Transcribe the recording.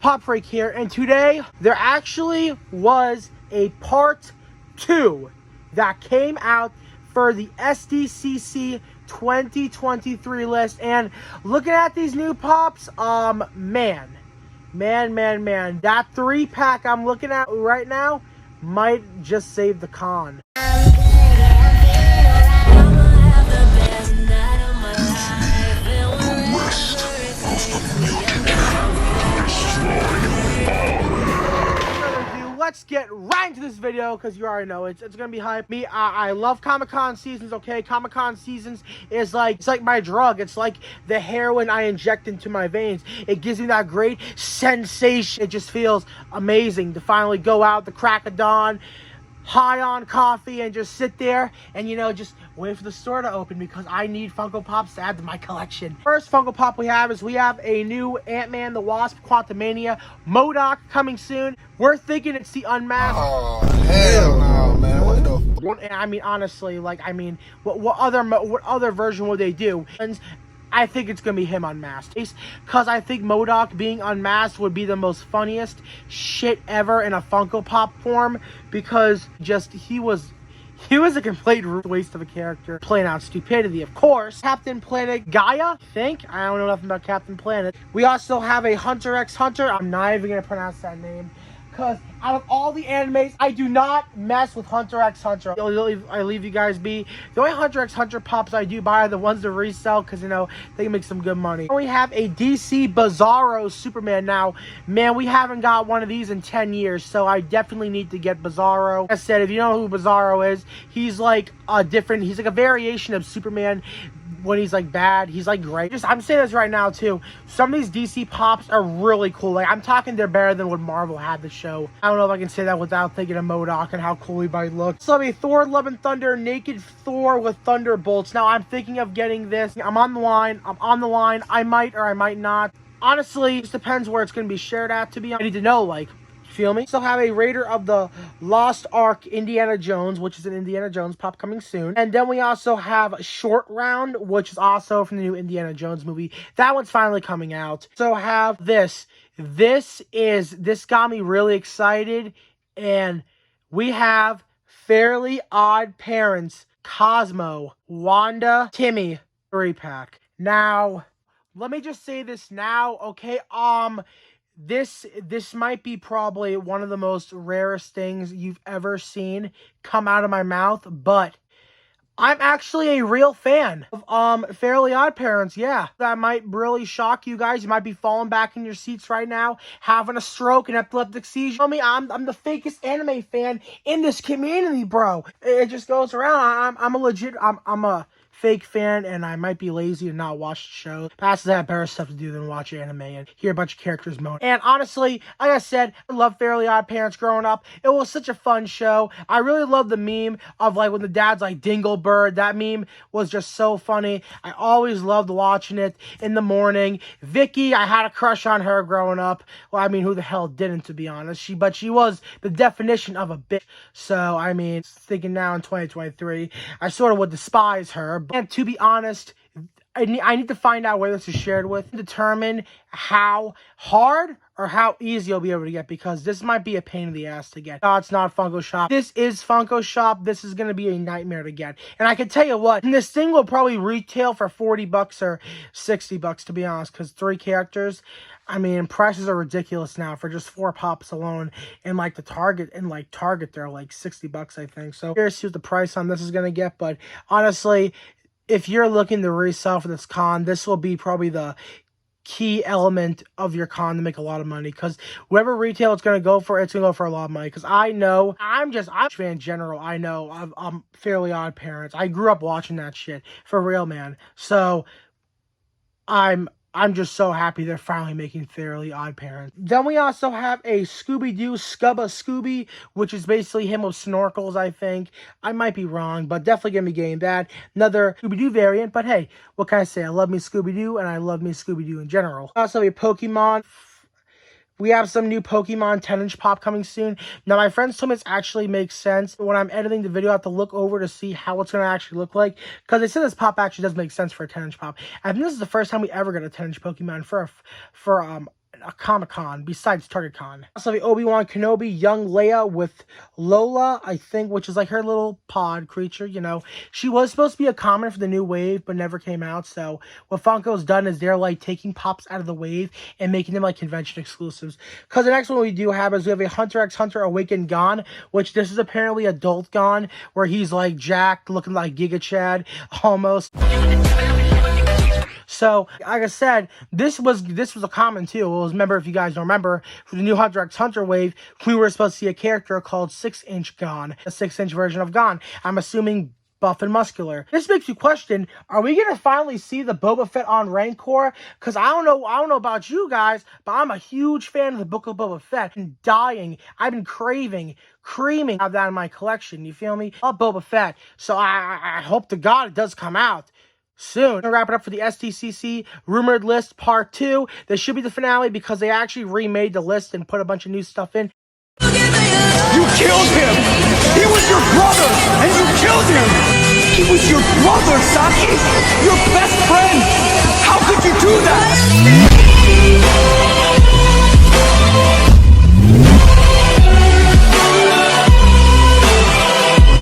Pop Freak here, and today there actually was a part 2 that came out for the SDCC 2023 list. And looking at these new pops, man, that 3-pack I'm looking at right now might just save the con. Let's get right into this video because you already know it's gonna be hype. I love Comic-Con seasons. Okay, Comic-Con seasons is it's like my drug. It's like the heroin I inject into my veins. It gives me that great sensation. It just feels amazing to finally go out the crack of dawn, high on coffee, and just sit there and just wait for the store to open because I need Funko Pops to add to my collection. First Funko Pop we have a new Ant-Man the Wasp Quantumania MODOK coming soon. We're thinking it's the unmasked. Oh hell no, man! What the? I mean, honestly, what other version would they do? And I think it's gonna be him unmasked, because I think MODOK being unmasked would be the most funniest shit ever in a Funko Pop form, because he was a complete waste of a character, playing out stupidity. Of course, Captain Planet Gaia, I don't know nothing about Captain Planet. We also have a Hunter x Hunter. I'm not even gonna pronounce that name, because out of all the animes, I do not mess with Hunter x Hunter. I leave you guys be. The only Hunter x Hunter pops I do buy are the ones to resell, because they can make some good money. We have a DC Bizarro Superman. Now, man, we haven't got one of these in 10 years, so I definitely need to get Bizarro. Like I said, if you know who Bizarro is, he's like a variation of Superman. When he's bad, he's great. I'm saying this right now too. Some of these DC pops are really cool. I'm talking they're better than what Marvel had to show. I don't know if I can say that without thinking of MODOK and how cool he might look. So a Thor Love and Thunder Naked Thor with Thunderbolts. Now I'm thinking of getting this. I'm on the line. I might or I might not. Honestly, it just depends where it's going to be shared at, to be honest. I need to know, feel me? Still have a Raider of the Lost Ark Indiana Jones, which is an Indiana Jones pop coming soon. And then we also have Short Round, which is also from the new Indiana Jones movie. That one's finally coming out. So have this. This got me really excited. And we have Fairly Odd Parents, Cosmo, Wanda, Timmy, 3-pack. Now, let me just say this now, okay? This might be probably one of the most rarest things you've ever seen come out of my mouth, but I'm actually a real fan of Fairly Odd Parents. Yeah, that might really shock you guys. You might be falling back in your seats right now, having a stroke, an epileptic seizure. Tell me, I'm the fakest anime fan in this community, bro. It just goes around. I'm a fake fan, and I might be lazy to not watch the show. Passes have better stuff to do than watch anime and hear a bunch of characters moan. And honestly, like I said, I love Fairly Odd Parents growing up. It was such a fun show. I really love the meme of when the dad's Dinglebird. That meme was just so funny. I always loved watching it in the morning. Vicky, I had a crush on her growing up. Well, I mean, who the hell didn't, to be honest? But she was the definition of a bitch. So, I mean, thinking now in 2023, I sort of would despise her. And to be honest, I need to find out where this is shared with, determine how hard or how easy you'll be able to get, because this might be a pain in the ass to get. No, it's not Funko Shop. This is Funko Shop. This is going to be a nightmare to get. And I can tell you what, this thing will probably retail for $40 or $60, to be honest, because 3 characters, I mean, prices are ridiculous now for just 4 pops alone. And the Target, they're $60, I think. So here's see what the price on this is going to get. But honestly, if you're looking to resell for this con, this will be probably the key element of your con to make a lot of money, because whoever retail it's going to go for, it's going to go for a lot of money. Because I know, I'm a fan in general. I know I'm Fairly Odd Parents. I grew up watching that shit, for real, man. So I'm just so happy they're finally making Fairly Odd Parents. Then we also have a Scooby-Doo Scubba Scooby, which is basically him with snorkels, I think. I might be wrong, but definitely going to be getting that. Another Scooby-Doo variant, but hey, what can I say? I love me Scooby-Doo, and I love me Scooby-Doo in general. Also, a Pokemon. We have some new Pokemon 10-inch pop coming soon. Now, my friends told me this actually makes sense. When I'm editing the video, I have to look over to see how it's going to actually look like, because they said this pop actually does make sense for a 10-inch pop. I think this is the first time we ever got a 10-inch Pokemon for a Comic-Con besides Target Con. Also, the Obi-Wan Kenobi young Leia with Lola, I think, which is like her little pod creature, you know. She was supposed to be a common for the new wave, but never came out. So what Funko's done is they're like taking pops out of the wave and making them like convention exclusives. Because the next one we do have is we have a Hunter x Hunter Awakened Gon, which this is apparently adult Gon, where he's like jacked, looking like Giga Chad, almost. So, like I said, this was a common too. It was, remember, if you guys don't remember, for the new Hunter x Hunter wave, we were supposed to see a character called 6-inch Gon, a 6-inch version of Gon. I'm assuming buff and muscular. This makes you question, are we gonna finally see the Boba Fett on Rancor? Because I don't know about you guys, but I'm a huge fan of the Book of Boba Fett. And dying, I've been creaming to have that in my collection. You feel me? Of Boba Fett. So I hope to God it does come out soon. I'm gonna wrap it up for the SDCC Rumored List Part 2. This should be the finale because they actually remade the list and put a bunch of new stuff in. You killed him! He was your brother, and you killed him! He was your brother, Saki! Your best